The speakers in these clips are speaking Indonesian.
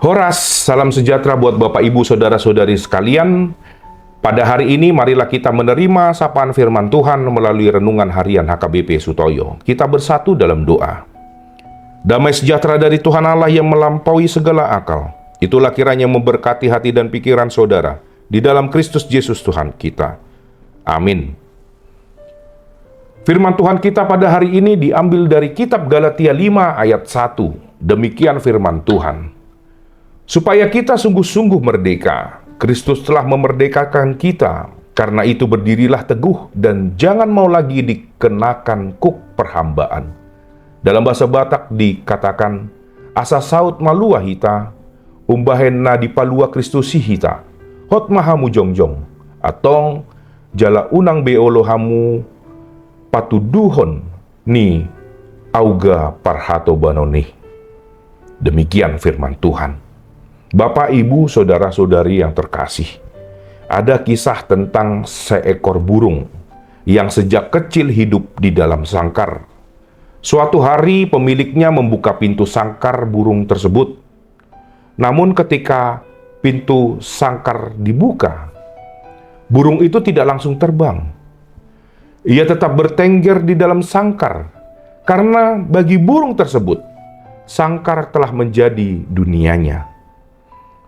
Horas, salam sejahtera buat Bapak Ibu Saudara-saudari sekalian. Pada hari ini marilah kita menerima sapaan firman Tuhan melalui renungan harian HKBP Sutoyo. Kita bersatu dalam doa. Damai sejahtera dari Tuhan Allah yang melampaui segala akal, itulah kiranya memberkati hati dan pikiran saudara di dalam Kristus Yesus Tuhan kita. Amin. Firman Tuhan kita pada hari ini diambil dari kitab Galatia 5 ayat 1. Demikian firman Tuhan. Supaya kita sungguh-sungguh merdeka, Kristus telah memerdekakan kita. Karena itu berdirilah teguh dan jangan mau lagi dikenakan kuk perhambaan. Dalam bahasa Batak dikatakan, asa saut malua hita, umbahen na di palua Kristusi hita, hot mahamu jongjong, atong jala unang beolo hamu patuduhon ni auga parhato banoni. Demikian firman Tuhan. Bapak, Ibu, Saudara-saudari yang terkasih, ada kisah tentang seekor burung yang sejak kecil hidup di dalam sangkar. Suatu hari pemiliknya membuka pintu sangkar burung tersebut. Namun ketika pintu sangkar dibuka, burung itu tidak langsung terbang. Ia tetap bertengger di dalam sangkar, karena bagi burung tersebut, sangkar telah menjadi dunianya.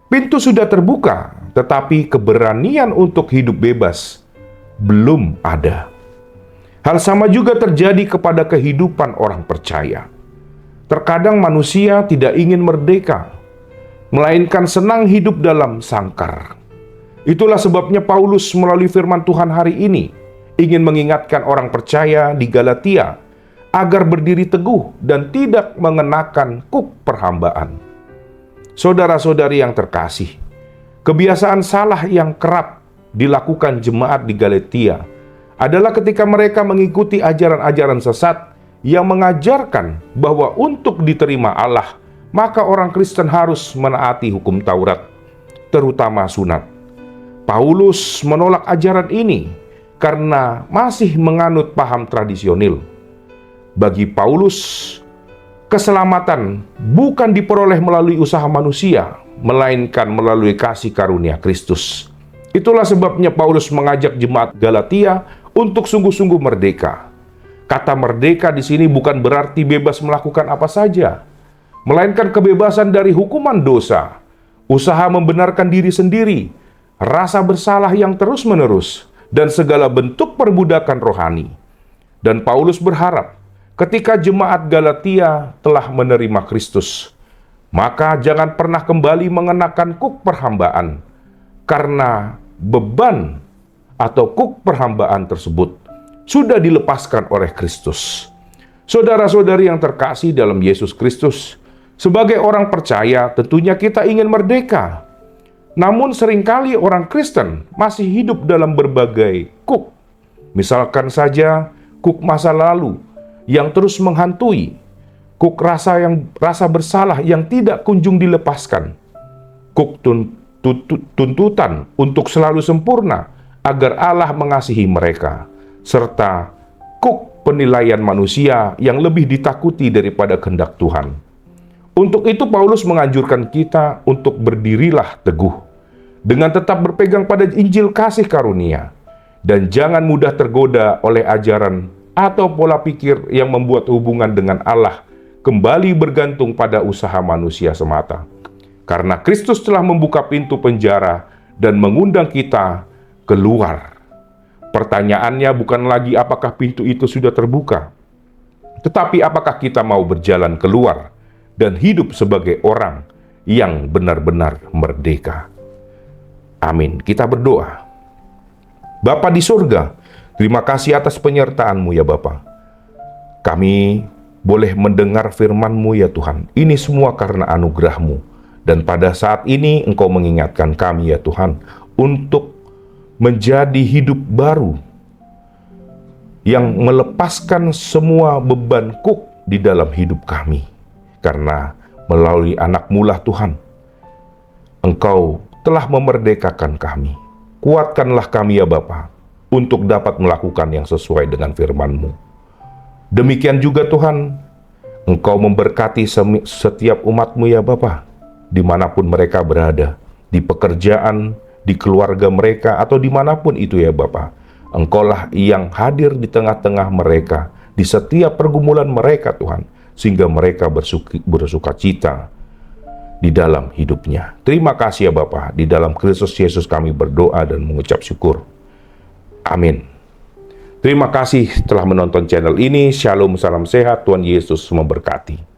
Pintu sudah terbuka, tetapi keberanian untuk hidup bebas belum ada. Hal sama juga terjadi kepada kehidupan orang percaya. Terkadang manusia tidak ingin merdeka, melainkan senang hidup dalam sangkar. Itulah sebabnya Paulus melalui firman Tuhan hari ini ingin mengingatkan orang percaya di Galatia agar berdiri teguh dan tidak mengenakan kuk perhambaan. Saudara-saudari yang terkasih, kebiasaan salah yang kerap dilakukan jemaat di Galatia adalah ketika mereka mengikuti ajaran-ajaran sesat yang mengajarkan bahwa untuk diterima Allah, maka orang Kristen harus menaati hukum Taurat, terutama sunat. Paulus menolak ajaran ini karena masih menganut paham tradisional. Bagi Paulus, keselamatan bukan diperoleh melalui usaha manusia, melainkan melalui kasih karunia Kristus. Itulah sebabnya Paulus mengajak jemaat Galatia untuk sungguh-sungguh merdeka. Kata merdeka di sini bukan berarti bebas melakukan apa saja, melainkan kebebasan dari hukuman dosa, usaha membenarkan diri sendiri, rasa bersalah yang terus-menerus, dan segala bentuk perbudakan rohani. Dan Paulus berharap ketika jemaat Galatia telah menerima Kristus, maka jangan pernah kembali mengenakan kuk perhambaan, karena beban atau kuk perhambaan tersebut sudah dilepaskan oleh Kristus. Saudara-saudari yang terkasih dalam Yesus Kristus, sebagai orang percaya tentunya kita ingin merdeka. Namun seringkali orang Kristen masih hidup dalam berbagai kuk. Misalkan saja kuk masa lalu yang terus menghantui, kuk rasa bersalah yang tidak kunjung dilepaskan, kuk tuntutan untuk selalu sempurna agar Allah mengasihi mereka, serta kuk penilaian manusia yang lebih ditakuti daripada kehendak Tuhan. Untuk itu Paulus menganjurkan kita untuk berdirilah teguh, dengan tetap berpegang pada Injil kasih karunia, dan jangan mudah tergoda oleh ajaran atau pola pikir yang membuat hubungan dengan Allah kembali bergantung pada usaha manusia semata. Karena Kristus telah membuka pintu penjara dan mengundang kita keluar. Pertanyaannya bukan lagi apakah pintu itu sudah terbuka, tetapi apakah kita mau berjalan keluar dan hidup sebagai orang yang benar-benar merdeka. Amin. Kita berdoa. Bapa di surga, terima kasih atas penyertaan-Mu ya Bapa. Kami boleh mendengar firman-Mu ya Tuhan. Ini semua karena anugerah-Mu. Dan pada saat ini Engkau mengingatkan kami ya Tuhan, untuk menjadi hidup baru yang melepaskan semua beban kuk di dalam hidup kami. Karena melalui anak-Mu lah Tuhan, Engkau telah memerdekakan kami. Kuatkanlah kami ya Bapa, untuk dapat melakukan yang sesuai dengan firman-Mu. Demikian juga Tuhan, Engkau memberkati setiap umat-Mu ya Bapa. dimanapun mereka berada, di pekerjaan, di keluarga mereka, atau dimanapun itu ya Bapa. Engkaulah yang hadir di tengah-tengah mereka, di setiap pergumulan mereka Tuhan, sehingga mereka bersuka cita di dalam hidupnya. Terima kasih ya Bapa, di dalam Kristus Yesus kami berdoa dan mengucap syukur. Amin. Terima kasih telah menonton channel ini. Shalom, salam sehat, Tuhan Yesus memberkati.